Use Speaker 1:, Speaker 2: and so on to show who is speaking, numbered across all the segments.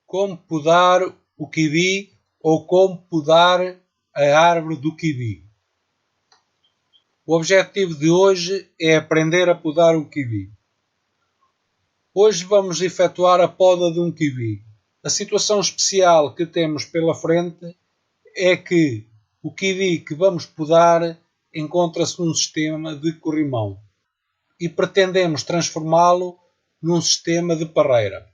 Speaker 1: como podar o kiwi ou como podar a árvore do kiwi. O objetivo de hoje é aprender a podar um kiwi. Hoje vamos efetuar a poda de um kiwi. A situação especial que temos pela frente é que o kiwi que vamos podar encontra-se num sistema de corrimão e pretendemos transformá-lo num sistema de parreira.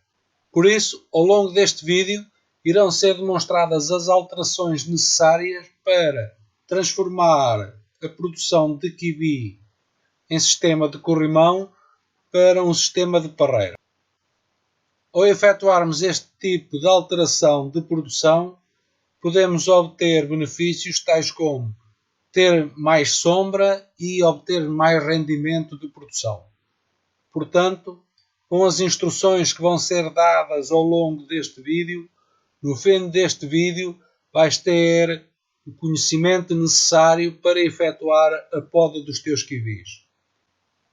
Speaker 1: Por isso, ao longo deste vídeo, irão ser demonstradas as alterações necessárias para transformar a produção de kiwi em sistema de corrimão para um sistema de parreira. Ao efetuarmos este tipo de alteração de produção, podemos obter benefícios tais como ter mais sombra e obter mais rendimento de produção. Portanto, com as instruções que vão ser dadas ao longo deste vídeo, no fim deste vídeo vais ter o conhecimento necessário para efetuar a poda dos teus kiwis.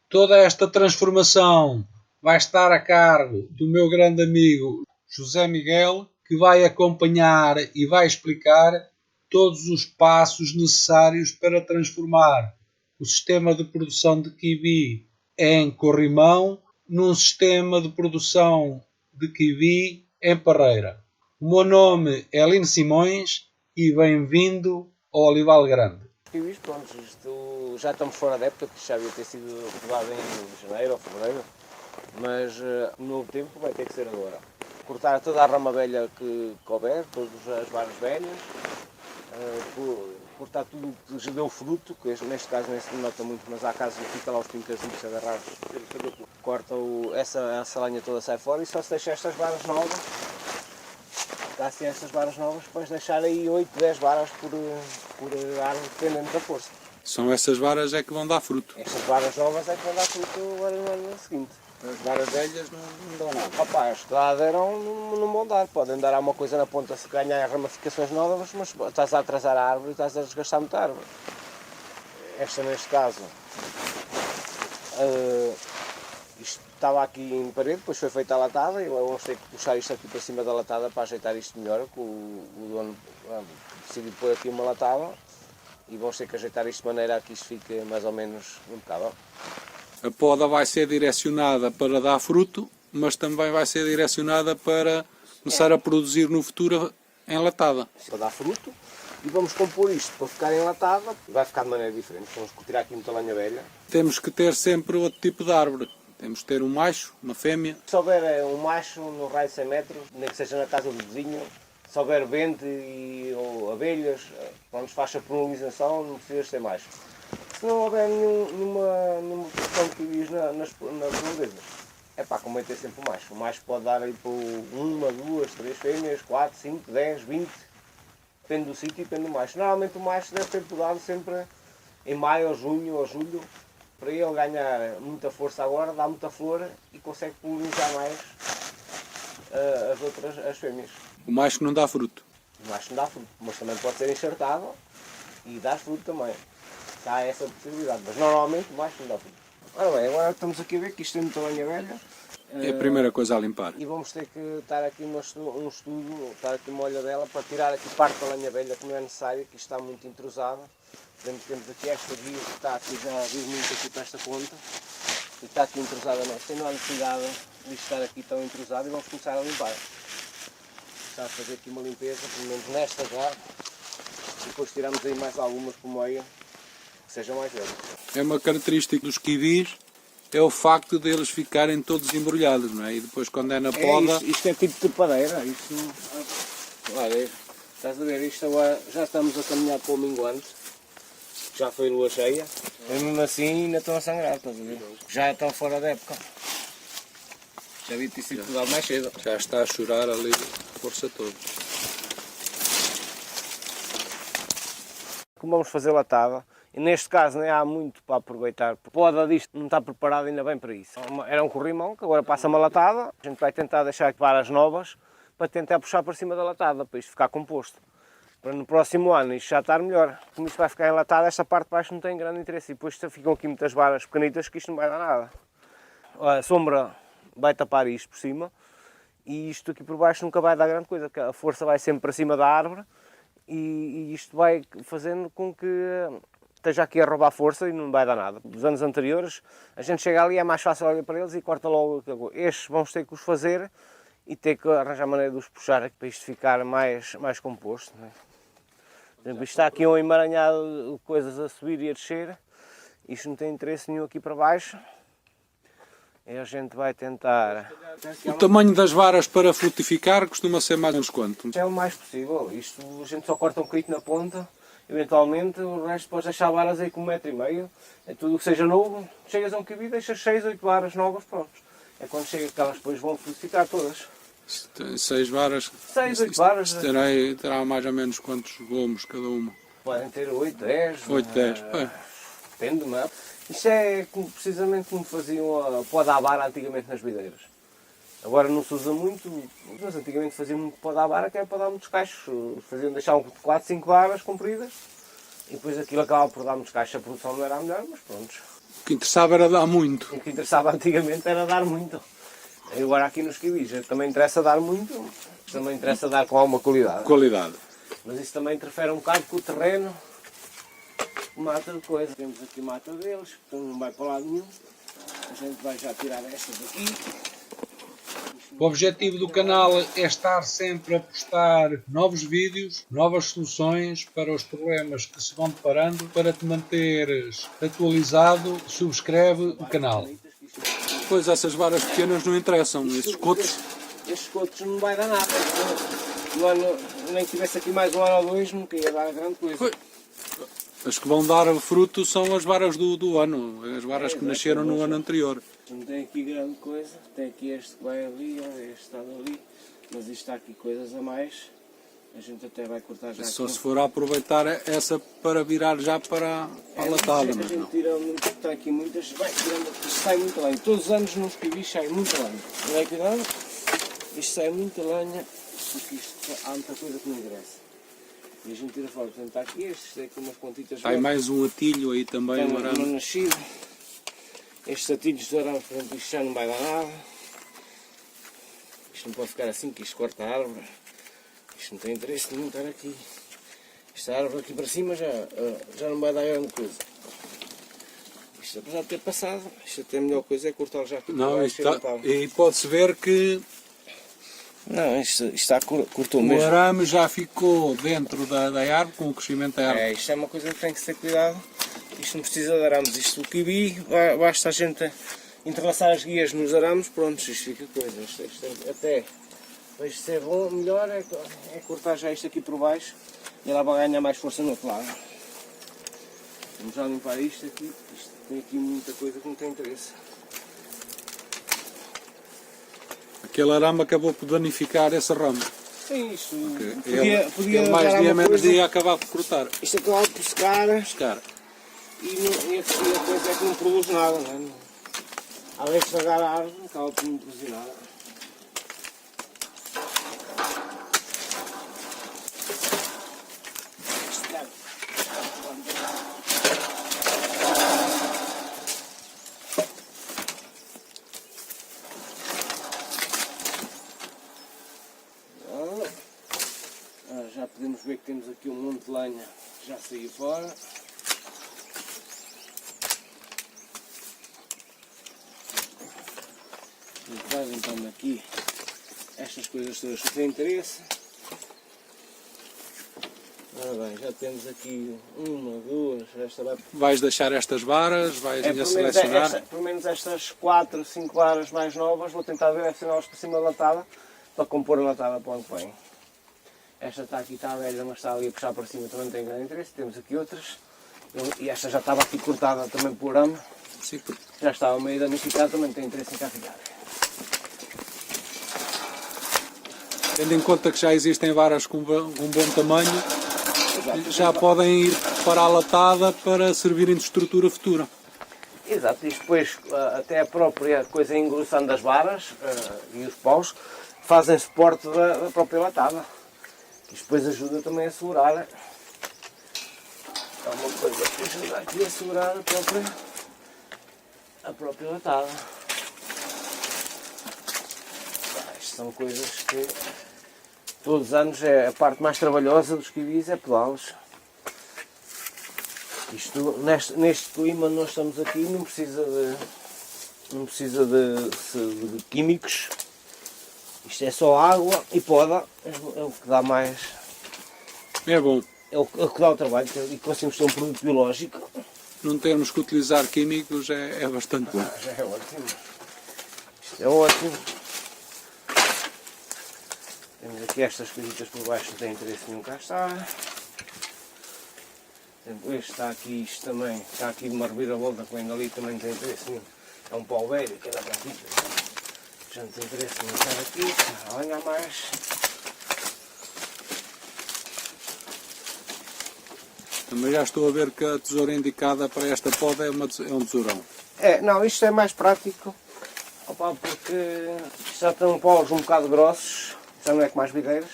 Speaker 1: Toda esta transformação vai estar a cargo do meu grande amigo José Miguel, que vai acompanhar e vai explicar todos os passos necessários para transformar o sistema de produção de kiwi em corrimão num sistema de produção de kiwi em parreira. O meu nome é Lino Simões e bem-vindo ao Olival Grande.
Speaker 2: Kiwis, pronto, isto já estamos fora da época, porque já havia ter sido podado em janeiro ou fevereiro, mas o novo tempo vai ter que ser agora. Cortar toda a rama velha que couber, todas as varas velhas, cortar tudo o que já deu fruto, que neste caso nem se nota muito, mas há casos que fica lá os pincazinhos agarrados, corta essa lenha toda, sai fora e só se deixa estas varas novas. Assim, estas varas novas, depois deixar aí 8, 10 varas por árvore, dependendo da força.
Speaker 3: São essas varas é que vão dar fruto?
Speaker 2: Estas varas novas é que vão dar fruto agora no ano seguinte.
Speaker 3: As varas velhas não dão nada?
Speaker 2: Opa, as que lá deram não vão dar. Podem dar alguma coisa na ponta se ganhar ramificações novas, mas estás a atrasar a árvore e estás a desgastar muita árvore. Esta, neste caso, isto estava aqui em parede, depois foi feita a latada e vamos ter que puxar isto aqui para cima da latada para ajeitar isto melhor, que o dono decidiu pôr aqui uma latada e vamos ter que ajeitar isto de maneira a que isto fique mais ou menos impecável.
Speaker 3: A poda vai ser direcionada para dar fruto, mas também vai ser direcionada para começar a produzir no futuro enlatada.
Speaker 2: Para dar fruto e vamos compor isto para ficar enlatada, vai ficar de maneira diferente. Vamos tirar aqui muita lenha velha.
Speaker 3: Temos que ter sempre outro tipo de árvore. Temos que ter um macho, uma fêmea.
Speaker 2: Se houver um macho no raio de 100 metros, nem que seja na casa do vizinho, se houver vento ou abelhas, quando faz a polinização, não precisas ter macho. Se não houver nenhuma produção de kiwis nas redondezas, é pá, como é ter sempre o macho. O macho pode dar aí por 1, 2, 3 fêmeas, 4, 5, 10, 20, depende do sítio e depende do macho. Normalmente o macho deve ser podado sempre em maio, ou junho, ou julho, para ele ganhar muita força agora, dá muita flor e consegue polinizar mais as fêmeas.
Speaker 3: O macho não dá fruto.
Speaker 2: O macho não dá fruto, mas também pode ser enxertado e dar fruto também. Há essa possibilidade, mas normalmente o macho não dá fruto. Ora bem, agora estamos aqui a ver que isto tem muita lenha velha.
Speaker 3: É a primeira coisa a limpar.
Speaker 2: E vamos ter que estar aqui um estudo, estar aqui uma olhadela para tirar aqui parte da lenha velha que não é necessária, que isto está muito entrosada. Temos aqui esta guia que está aqui, já viu muito aqui para esta ponta, e está aqui entrosada nesta, não há necessidade de estar aqui tão entrosado e vamos começar a limpar. Está a fazer aqui uma limpeza, pelo menos nesta já, e depois tiramos aí mais algumas por meio, que sejam mais velhas.
Speaker 3: É uma característica dos kiwis, é o facto deles ficarem todos embrulhados, não é? E depois quando é na poda...
Speaker 2: Isto é tipo de trepadeira, olha, estás a ver, isto agora já estamos a caminhar para o minguante. Já foi lua cheia, mesmo assim ainda estão a sangrar, estás a ver? Já estão fora da época. Já devia ter sido podado mais cedo.
Speaker 3: Já está a chorar ali, força toda.
Speaker 2: Como vamos fazer latada, e neste caso nem há muito para aproveitar, porque a poda disto não está preparada ainda bem para isso. Era um corrimão que agora passa uma latada, a gente vai tentar deixar varas novas para tentar puxar para cima da latada, para isto ficar composto. Para no próximo ano isto já estar melhor. Como isto vai ficar enlatado, esta parte de baixo não tem grande interesse. E depois ficam aqui muitas varas pequenitas que isto não vai dar nada. A sombra vai tapar isto por cima e isto aqui por baixo nunca vai dar grande coisa, porque a força vai sempre para cima da árvore e isto vai fazendo com que esteja aqui a roubar força e não vai dar nada. Dos anos anteriores, a gente chega ali, é mais fácil olhar para eles e corta logo. Estes vamos ter que os fazer e ter que arranjar maneira de os puxar aqui para isto ficar mais composto. Não é? Por exemplo, isto está aqui um emaranhado de coisas a subir e a descer, isto não tem interesse nenhum aqui para baixo. E a gente vai tentar...
Speaker 3: O tamanho das varas para frutificar costuma ser mais ou menos quanto?
Speaker 2: É o mais possível. Isto a gente só corta um bocadinho na ponta, eventualmente o resto podes deixar varas aí com 1,5 m. É tudo o que seja novo, chegas a um cabide, deixas 6, 8 varas novas, pronto. É quando chega que elas depois vão frutificar todas.
Speaker 3: Tem 6 varas.
Speaker 2: 6, 8 varas.
Speaker 3: Terá mais ou menos quantos gomos cada uma?
Speaker 2: Podem ter 8, 10.
Speaker 3: 8, 10.
Speaker 2: Depende, não é? Isto é precisamente como faziam a pó da vara antigamente nas videiras. Agora não se usa muito, mas antigamente faziam muito pó da vara, que era para dar muitos cachos. Faziam deixar 4, 5 varas compridas e depois aquilo acabava por dar muitos cachos. A produção não era a melhor, mas pronto.
Speaker 3: O que interessava era dar muito.
Speaker 2: O que interessava antigamente era dar muito. Agora aqui nos kiwis também interessa dar muito, também interessa dar com alguma qualidade.
Speaker 3: Qualidade.
Speaker 2: Mas isso também interfere um bocado com o terreno. Mata de coisa. Temos aqui mata deles, então não vai para lado nenhum. A gente vai já tirar estas aqui.
Speaker 1: O objetivo do canal é estar sempre a postar novos vídeos, novas soluções para os problemas que se vão deparando. Para te manteres atualizado, subscreve o canal.
Speaker 3: Pois essas varas pequenas não interessam, esses cotos.
Speaker 2: Estes cotos não vai dar nada. No ano, nem que tivesse aqui mais um ano ou dois, nunca ia dar grande coisa.
Speaker 3: Pois. As que vão dar fruto são as varas do ano, as varas que nasceram no ano anterior.
Speaker 2: Não tem aqui grande coisa, tem aqui este que vai ali, este está ali, mas isto está aqui coisas a mais. A gente até vai cortar já
Speaker 3: Só
Speaker 2: aqui.
Speaker 3: se for a aproveitar essa para virar já para a latada.
Speaker 2: A gente tira muito, está aqui muitas, vai tirando, isto sai muita lenha. Todos os anos nos kiwis sai muita lenha. Vai cuidado, isto sai muita lenha, porque isto há muita coisa que não interessa. E a gente tira fora, portanto está aqui estes, tem aqui umas pontitas.
Speaker 3: Há mais um atilho aí também,
Speaker 2: tem
Speaker 3: um arame.
Speaker 2: um nascido. Estes atilhos de arames, por exemplo, isto já não vai dar nada. Isto não pode ficar assim, que isto corta a árvore. Isto não tem interesse nenhum estar aqui. Esta árvore aqui para cima já não vai dar grande coisa. Isto apesar de ter passado, isto até a melhor coisa é cortar já aqui.
Speaker 3: Não, isto está, e pode-se ver que
Speaker 2: não, isto está cortou
Speaker 3: o
Speaker 2: mesmo.
Speaker 3: arame já ficou dentro da árvore, com o crescimento da árvore.
Speaker 2: Isto é uma coisa que tem que ter cuidado. Isto não precisa de arames. Isto o kiwi, basta a gente entrelaçar as guias nos arames, pronto, isto fica coisa. Isto até para isto ser bom, melhor é cortar já isto aqui por baixo e ela vai ganhar mais força no outro lado. Vamos já limpar isto aqui. Isto tem aqui muita coisa que não tem interesse.
Speaker 3: Aquele arame acabou por danificar esse ramo.
Speaker 2: Sim, isto
Speaker 3: Podia mais dia menos dia acabar por cortar.
Speaker 2: Isto acaba por secar
Speaker 3: Pescar.
Speaker 2: e a coisa é que não produz nada. Não é? Além de estragar a árvore, acaba por não produzir nada. Já podemos ver que temos aqui um monte de lenha que já saiu fora. Vai limpando aqui estas coisas todas que têm interesse. Ora bem, já temos aqui uma, duas, esta vai...
Speaker 3: Vais deixar estas varas, vais selecionar.
Speaker 2: Pelo menos estas 4, 5 varas mais novas, vou tentar direcioná-las para cima da latada, para compor a latada para o ano que vem. Esta está aqui, está velha, mas está ali a puxar para cima, também não tem grande interesse. Temos aqui outras. E esta já estava aqui cortada também por arame.
Speaker 3: Sim.
Speaker 2: Já estava meio danificada, também não tem interesse em cá ficar.
Speaker 3: Tendo em conta que já existem varas com um bom tamanho,
Speaker 2: Exato.
Speaker 3: já podem ir para a latada para servirem de estrutura futura.
Speaker 2: Exato, isto depois até a própria coisa engrossando as varas e os paus fazem suporte da própria latada. Isto depois ajuda também a segurar. É uma coisa que ajuda aqui a segurar a própria latada. Isto são coisas que todos os anos é a parte mais trabalhosa dos kiwis, é podá-los. Isto, neste clima nós estamos aqui, não precisa de químicos. Isto é só água e poda, é o que dá mais.
Speaker 3: É bom.
Speaker 2: É o que dá o trabalho e conseguimos ter um produto biológico.
Speaker 3: Não termos que utilizar químicos é bastante bom.
Speaker 2: Já é ótimo. Isto é ótimo. Temos aqui estas coisitas por baixo, não tem interesse nenhum, cá está. Este está aqui, isto também, está aqui uma reviravolta que vem ali, também não tem interesse nenhum. É um pau velho, que era para aqui. Já não tem interesse nenhum estar aqui. Olha mais.
Speaker 3: Também já estou a ver que a tesoura indicada para esta poda é um tesourão.
Speaker 2: Não, isto é mais prático, porque já estão paus um bocado grossos, já não é como as videiras.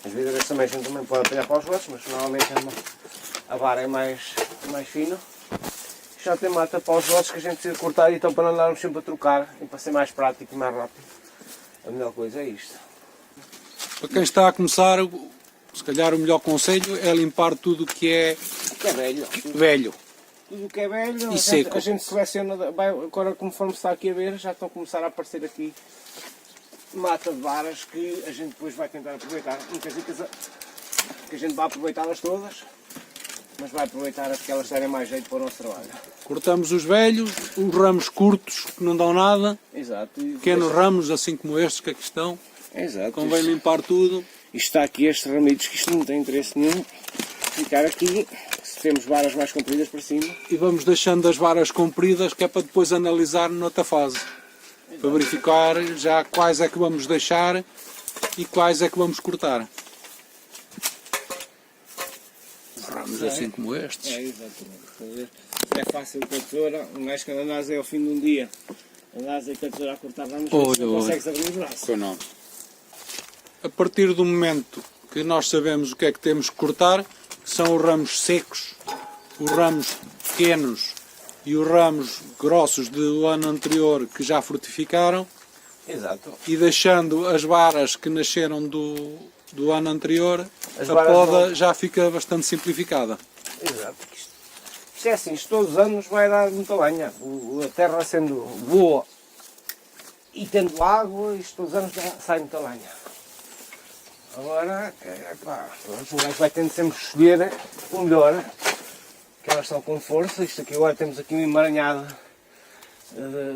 Speaker 2: As videiras também a gente também pode apanhar paus grossos, mas normalmente a vara é mais fino. Já tem mata paus grossos que a gente precisa cortar, então para não andarmos sempre a trocar e para ser mais prático e mais rápido, a melhor coisa é isto.
Speaker 3: Para quem está a começar, se calhar o melhor conselho é limpar tudo o que é
Speaker 2: velho.
Speaker 3: velho.
Speaker 2: Tudo o que é velho,
Speaker 3: E seco.
Speaker 2: a gente seleciona, agora conforme está aqui a ver, já estão a começar a aparecer aqui mata de varas que a gente depois vai tentar aproveitar. Não quer dizer que a gente vai aproveitá-las todas, mas vai aproveitar as que elas derem mais jeito para o nosso trabalho.
Speaker 3: Cortamos os velhos, os ramos curtos que não dão nada,
Speaker 2: Exato.
Speaker 3: pequenos ramos assim como estes que aqui estão.
Speaker 2: Exato.
Speaker 3: Convém limpar tudo.
Speaker 2: Isto está aqui, estes ramitos, que isto não tem interesse nenhum. Ficar aqui, se temos varas mais compridas para cima.
Speaker 3: E vamos deixando as varas compridas, que é para depois analisar noutra fase.
Speaker 2: Exato.
Speaker 3: Para verificar já quais é que vamos deixar e quais é que vamos cortar. Ramos assim como estes.
Speaker 2: Exatamente. É fácil com a tesoura, um gajo que andas aí ao fim de um dia, andas aí com a tesoura a cortar ramos, não consegues abrir o braço.
Speaker 3: Pois não. A partir do momento que nós sabemos o que é que temos que cortar, que são os ramos secos, os ramos pequenos e os ramos grossos do ano anterior que já frutificaram,
Speaker 2: Exato.
Speaker 3: e deixando as varas que nasceram do ano anterior,
Speaker 2: As
Speaker 3: a
Speaker 2: varas
Speaker 3: poda já fica bastante simplificada.
Speaker 2: Exato. Isto é assim, isto todos os anos vai dar muita lenha. A terra sendo boa e tendo água, isto todos os anos sai muita lenha. Agora, o gajo vai tendo sempre que escolher o melhor, que elas estão com força. Isto aqui agora temos aqui um emaranhado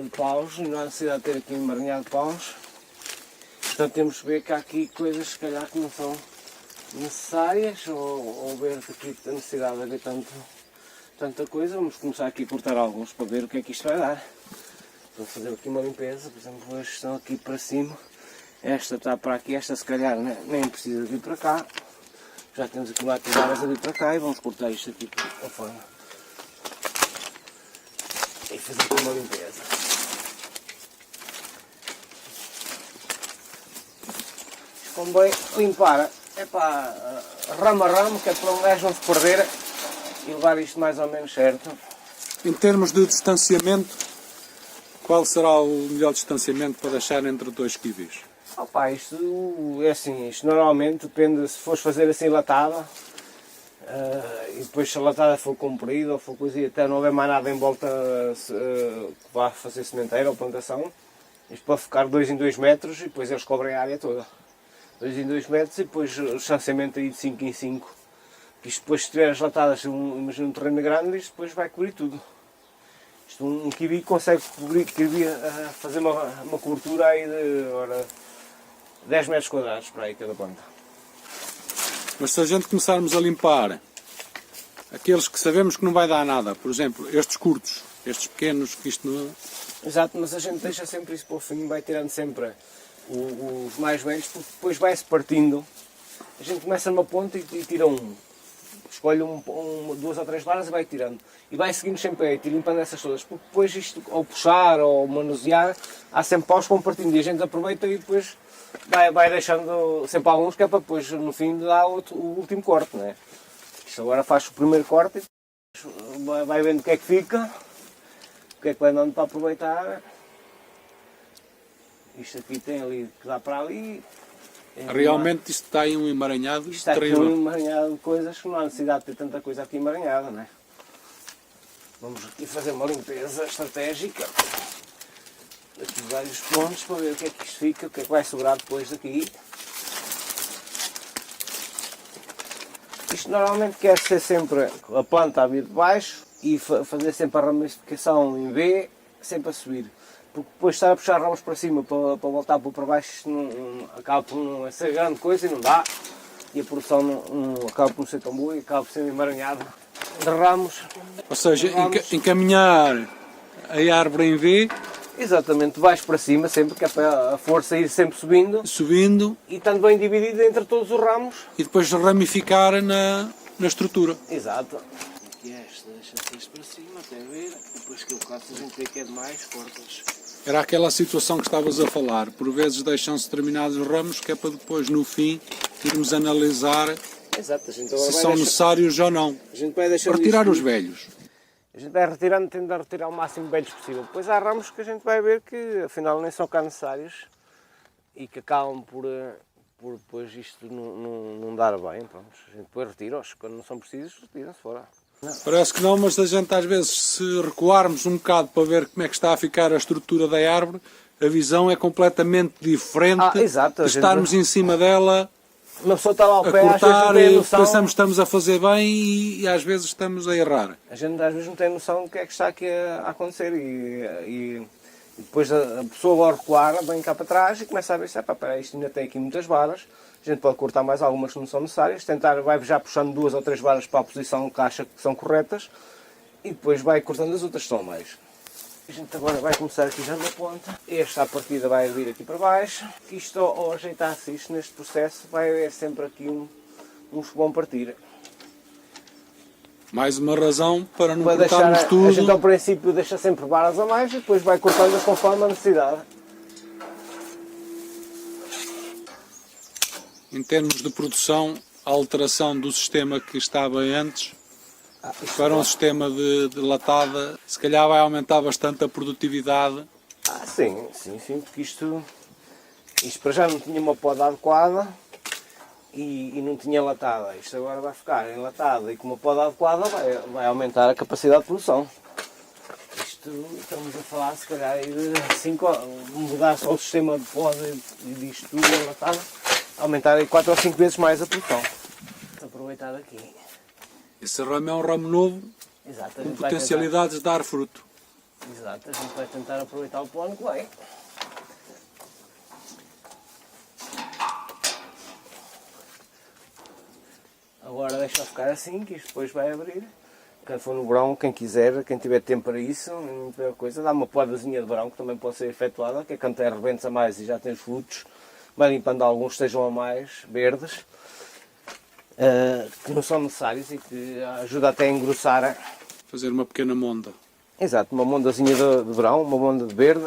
Speaker 2: de paus, não há necessidade de ter aqui um emaranhado de paus. Portanto temos que ver que há aqui coisas se calhar que não são necessárias, ou ver que aqui tem necessidade de haver tanta coisa. Vamos começar aqui a cortar alguns para ver o que é que isto vai dar. Vou fazer aqui uma limpeza, por exemplo, as estão aqui para cima. Esta está para aqui, esta se calhar nem precisa vir para cá. Já temos aqui lá varas a vir para cá e vamos cortar isto aqui para fora. E fazer aqui uma limpeza. Convém limpar, ramo a ramo, que é para um gajo não se perder e levar isto mais ou menos certo.
Speaker 3: Em termos de distanciamento, qual será o melhor distanciamento para deixar entre dois kiwis?
Speaker 2: Isto é assim, isto normalmente depende, se fores fazer assim latada, e depois se a latada for comprida ou for coisa e até não houver mais nada em volta que vá fazer sementeira ou plantação, isto pode ficar 2 em 2 metros e depois eles cobrem a área toda. 2 em 2 metros e depois o distanciamento aí de 5 em 5. Isto depois, se tiver as latadas, imagina um terreno grande, isto depois vai cobrir tudo. Isto, um kiwi consegue fazer uma cobertura aí de 10 metros quadrados para aí cada planta.
Speaker 3: Mas se a gente começarmos a limpar aqueles que sabemos que não vai dar nada, por exemplo, estes curtos, estes pequenos, que isto não...
Speaker 2: Exato, mas a gente deixa sempre isso para o fim, vai tirando sempre os mais velhos, porque depois vai-se partindo. A gente começa numa ponta e tira um. Escolhe 2 ou 3 varas e vai tirando. E vai seguindo sempre aí, limpando essas todas. Porque depois isto, ao puxar ou manusear, há sempre paus que vão partindo. E a gente aproveita e depois vai deixando sempre alguns, que é para depois no fim dar o último corte, não é? Isto agora faz o primeiro corte e vai vendo o que é que fica, o que é que vai dando para aproveitar. Isto aqui tem ali que dá para ali.
Speaker 3: Realmente isto está aí um emaranhado
Speaker 2: Isto está aqui
Speaker 3: terrível.
Speaker 2: um emaranhado de coisas que não há necessidade de ter tanta coisa aqui emaranhada, não é? Vamos aqui fazer uma limpeza estratégica. Aqui vários pontos para ver o que é que isto fica, o que é que vai sobrar depois daqui. Isto normalmente quer ser sempre a planta a vir de baixo e fazer sempre a ramificação em V, sempre a subir. Porque depois estar a puxar ramos para cima para voltar para baixo, isto acaba por não ser grande coisa e não dá. E a produção acaba por não ser tão boa e acaba por ser emaranhada de ramos.
Speaker 3: Ou seja, encaminhar a árvore em V,
Speaker 2: Exatamente, de baixo para cima, sempre que é para a força ir sempre
Speaker 3: subindo,
Speaker 2: e estando bem dividida entre todos os ramos.
Speaker 3: e depois ramificar na estrutura.
Speaker 2: Exato. Aqui esta, deixa-se para cima até ver, depois que eu corto a gente vê que é demais, cortas.
Speaker 3: Era aquela situação que estavas a falar. Por vezes deixam-se determinados ramos que é para depois, no fim, irmos analisar
Speaker 2: Exato, a gente agora
Speaker 3: se são necessários ou não.
Speaker 2: A gente vai deixando
Speaker 3: Retirar
Speaker 2: isto,
Speaker 3: os velhos.
Speaker 2: A gente vai retirando, tentando retirar o máximo de velhos possível. Depois há ramos que a gente vai ver que afinal nem são cá necessários e que acabam por depois isto não dar bem. Pronto. A gente depois retira-os, quando não são precisos, retiram-se fora.
Speaker 3: Parece que não, mas a gente às vezes, se recuarmos um bocado para ver como é que está a ficar a estrutura da árvore, a visão é completamente diferente
Speaker 2: exato,
Speaker 3: de estarmos em cima dela
Speaker 2: uma pessoa está lá ao
Speaker 3: a
Speaker 2: pé, às vezes
Speaker 3: cortar
Speaker 2: não tem
Speaker 3: e
Speaker 2: noção.
Speaker 3: pensamos que estamos a fazer bem e às vezes estamos a errar.
Speaker 2: A gente às vezes não tem noção do que é que está aqui a acontecer e depois a pessoa ao recuar vem cá para trás e começa a ver se isto ainda tem aqui muitas varas. A gente pode cortar mais algumas que não são necessárias, vai já puxando 2 ou 3 varas para a posição que acha que são corretas e depois vai cortando as outras que são mais. A gente agora vai começar aqui já na ponta. Esta partida vai vir aqui para baixo. Isto ao ajeitar-se isto neste processo vai haver sempre aqui uns que vão partir.
Speaker 3: Mais uma razão para não
Speaker 2: Para
Speaker 3: cortarmos
Speaker 2: deixar,
Speaker 3: tudo.
Speaker 2: a gente ao princípio deixa sempre varas a mais e depois vai cortando conforme a necessidade.
Speaker 3: Em termos de produção, a alteração do sistema que estava antes para um sistema de latada, se calhar vai aumentar bastante a produtividade.
Speaker 2: Sim, porque isto para já não tinha uma poda adequada e não tinha latada. Isto agora vai ficar enlatada e com uma poda adequada vai aumentar a capacidade de produção. Isto estamos a falar se calhar de 5, mudar só o sistema de poda e disto tudo enlatado, aumentar aí 4 ou 5 vezes mais a produção. Aproveitar aqui.
Speaker 3: Esse ramo é um ramo novo,
Speaker 2: Exato,
Speaker 3: com potencialidades de dar fruto.
Speaker 2: Exato, a gente vai tentar aproveitar o plano que vem. Agora deixa ficar assim, que isto depois vai abrir. Quem for no verão, quem quiser, quem tiver tempo para isso, não tem coisa, dá uma podazinha de verão que também pode ser efetuada, que é quando tem rebentos a mais e já tem os frutos, vai limpando alguns que estejam a mais verdes, que não são necessários e que ajuda até a engrossar.
Speaker 3: Fazer uma pequena monda.
Speaker 2: Exato, uma mondazinha de verão, uma monda de verde.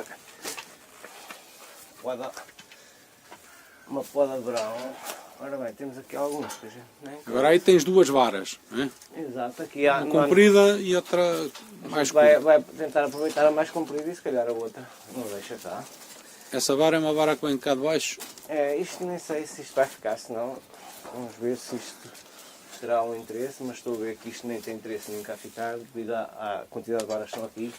Speaker 2: Uma poda de verão. Ora bem, temos aqui algumas que a gente nem...
Speaker 3: Agora aí tens 2 varas, não é?
Speaker 2: Exato, aqui há...
Speaker 3: Uma comprida e outra mais curta.
Speaker 2: Vai tentar aproveitar a mais comprida e se calhar a outra não deixa cá.
Speaker 3: Essa vara é uma vara que vem cá de baixo.
Speaker 2: Isto nem sei se isto vai ficar, senão vamos ver se isto terá um interesse, mas estou a ver que isto nem tem interesse nem cá ficar devido à quantidade de varas que estão aqui.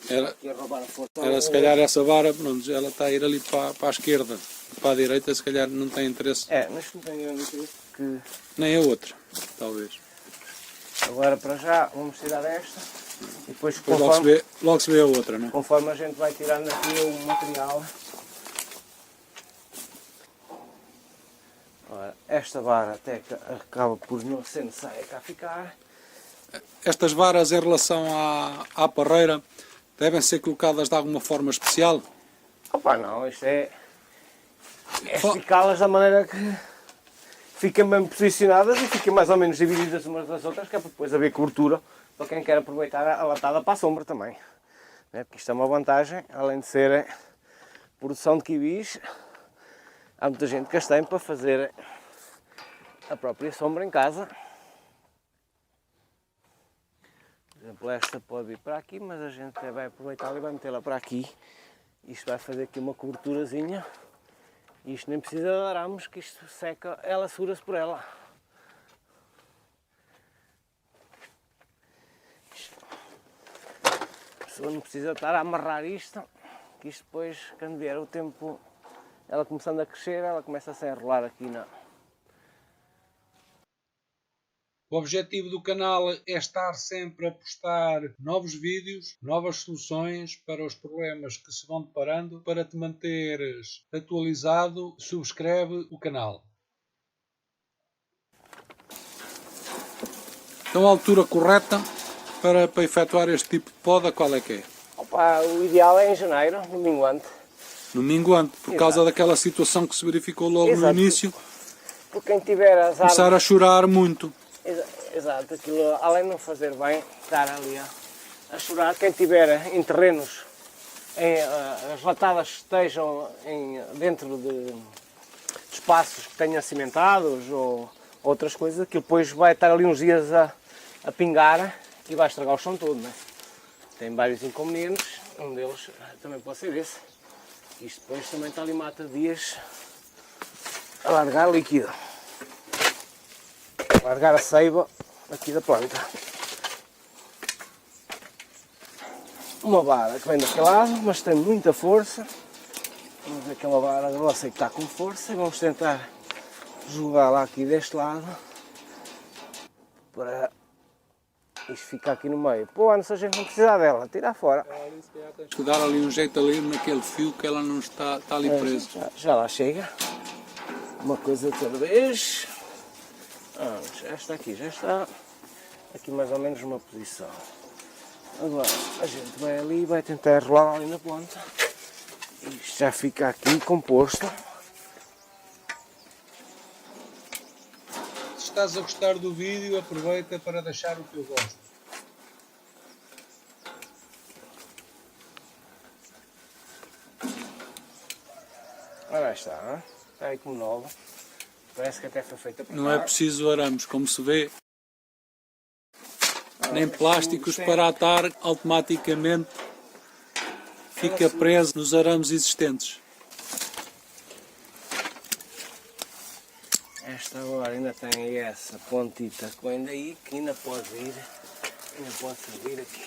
Speaker 3: Era se calhar essa vara, pronto, ela está a ir ali para a esquerda, para a direita, se calhar não tem interesse.
Speaker 2: Mas não tem grande interesse porque...
Speaker 3: Nem a outra, talvez.
Speaker 2: Agora para já vamos tirar esta e depois
Speaker 3: Depois logo se vê a outra, não é?
Speaker 2: conforme a gente vai tirando aqui o material. Ora, esta vara até que acaba por não ser necessária cá ficar.
Speaker 3: Estas varas em relação à parreira devem ser colocadas de alguma forma especial?
Speaker 2: Opa, não, isto é esticá-las da maneira que fiquem bem posicionadas e fiquem mais ou menos divididas umas das outras, que é para depois haver cobertura para quem quer aproveitar a latada para a sombra também. Porque isto é uma vantagem, além de ser produção de kiwis, há muita gente que as tem para fazer a própria sombra em casa. Por exemplo, esta pode vir para aqui, mas a gente vai aproveitar e vai metê-la para aqui Isto vai fazer aqui uma coberturazinha. Isto nem precisa de arames, que isto seca, ela segura-se por ela. A pessoa não precisa estar a amarrar isto, que isto depois, quando vier o tempo, ela começando a crescer, ela começa a se enrolar aqui na...
Speaker 1: O objetivo do canal é estar sempre a postar novos vídeos, novas soluções para os problemas que se vão deparando. Para te manteres atualizado, subscreve o canal.
Speaker 3: Então a altura correta para efetuar este tipo de poda, qual é que é?
Speaker 2: Opa, o ideal é em janeiro, no minguante.
Speaker 3: No minguante, por causa daquela situação que se verificou logo no início,
Speaker 2: Por quem tiver as
Speaker 3: começar
Speaker 2: árvores...
Speaker 3: a chorar muito.
Speaker 2: Exato, aquilo, além de não fazer bem, estar ali a chorar, quem tiver em terrenos, as latadas estejam dentro de espaços que tenham cimentados ou outras coisas, aquilo depois vai estar ali uns dias a pingar e vai estragar o chão todo, não é? Tem vários inconvenientes, um deles também pode ser esse. Isto depois também está ali mata dias a largar líquido. Largar a seiva aqui da planta. Uma vara que vem daquele lado, mas tem muita força. Vamos ver aquela vara grossa que está com força e vamos tentar jogá-la aqui deste lado para isto ficar aqui no meio. Pô, não sei se a gente não precisar dela, tirar fora.
Speaker 3: Tens que dar ali um jeito ali naquele fio que ela não está ali presa.
Speaker 2: Já lá chega. Uma coisa de cada vez. Já está aqui mais ou menos numa posição. Agora a gente vai ali e vai tentar enrolar ali na ponta. Isto já fica aqui composto.
Speaker 1: Se estás a gostar do vídeo, aproveita para deixar o teu gosto.
Speaker 2: Ora está aí como nova. Parece que até foi feita para
Speaker 3: Não é preciso arames, como se vê, nem plásticos para atar, automaticamente fica preso nos arames existentes.
Speaker 2: Esta agora ainda tem essa pontita que vem daí, que ainda pode servir aqui.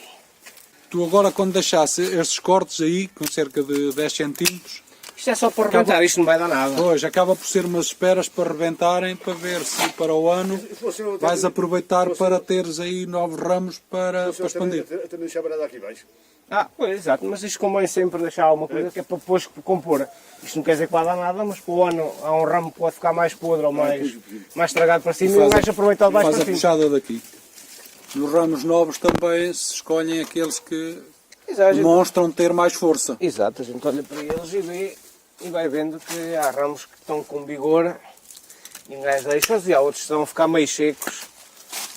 Speaker 3: Tu agora, quando deixasse estes cortes aí, com cerca de 10 centímetros,
Speaker 2: Isto é só para rebentar, isto não vai dar nada.
Speaker 3: pois, acaba por ser umas esperas para rebentarem, para ver se para o ano vais aproveitar para teres aí novos ramos para expandir.
Speaker 4: Também deixar barada aqui abaixo.
Speaker 2: Pois, exato, mas isto convém sempre deixar alguma coisa que é para depois compor. Isto não quer dizer que vai dar nada, mas para o ano há um ramo que pode ficar mais podre ou mais estragado para cima e o gajo aproveita o baixo
Speaker 3: Faz
Speaker 2: para
Speaker 3: a
Speaker 2: cima.
Speaker 3: puxada daqui. Nos ramos novos também se escolhem aqueles que
Speaker 2: Exato,
Speaker 3: demonstram ter mais força.
Speaker 2: exato, a gente olha para eles e vai vendo que há ramos que estão com vigor e um gajo deixa-os e há outros que estão a ficar meio secos,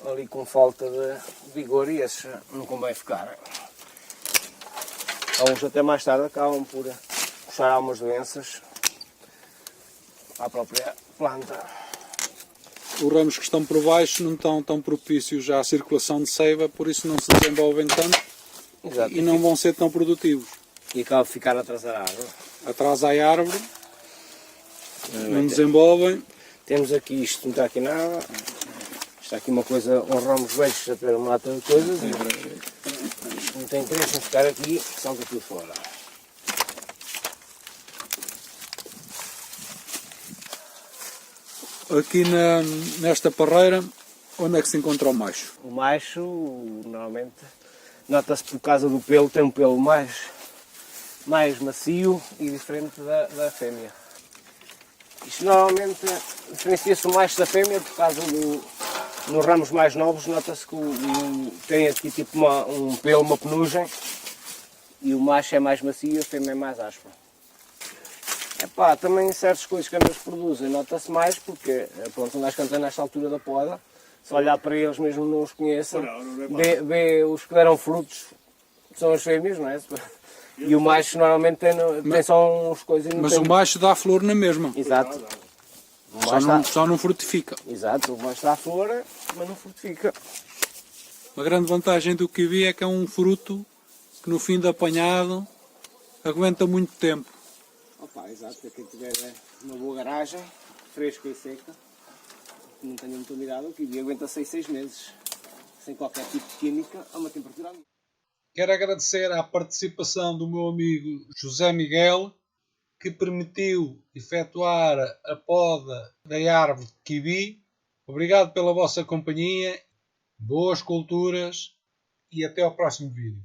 Speaker 2: ali com falta de vigor e esses não convém ficar. Há uns até mais tarde acabam por puxar algumas doenças à própria planta.
Speaker 3: Os ramos que estão por baixo não estão tão propícios à circulação de seiva, por isso não se desenvolvem tanto
Speaker 2: Exato.
Speaker 3: e não vão ser tão produtivos.
Speaker 2: E acaba de ficar atrás da árvore.
Speaker 3: Atrás à árvore, não desenvolvem.
Speaker 2: Temos aqui isto, não está aqui nada. Está aqui uma coisa, uns ramos velhos a ter uma lata de coisas. Isto não tem interesse em ficar aqui, salta tudo fora.
Speaker 3: Aqui nesta parreira, onde é que se encontra o macho?
Speaker 2: O macho, normalmente, nota-se por causa do pelo, tem um pelo mais macio e diferente da fêmea. Isto normalmente diferencia-se o macho da fêmea por causa nos ramos mais novos, nota-se que tem aqui tipo um pelo, uma penugem, e o macho é mais macio e a fêmea é mais áspera. Também certas coisas que eles produzem nota-se mais porque, pronto, um gajo canta nesta altura da poda, se olhar para eles mesmo não os conheça, vê os que deram frutos, são as fêmeas, não é? E o macho normalmente tem só uns coisas e não
Speaker 3: Mas
Speaker 2: tem...
Speaker 3: o macho dá flor na mesma,
Speaker 2: Exato.
Speaker 3: só não frutifica.
Speaker 2: Exato, o macho dá flor, mas não frutifica.
Speaker 3: A grande vantagem do kiwi é que é um fruto que no fim de apanhado aguenta muito tempo.
Speaker 2: Opa, exato, para quem tiver uma boa garagem, fresca e seca, que não tenha muita umidade, o kiwi aguenta 6 meses, sem qualquer tipo de química, a uma temperatura ambiente.
Speaker 1: Quero agradecer à participação do meu amigo José Miguel, que permitiu efetuar a poda da árvore de kiwi. Obrigado pela vossa companhia, boas culturas e até ao próximo vídeo.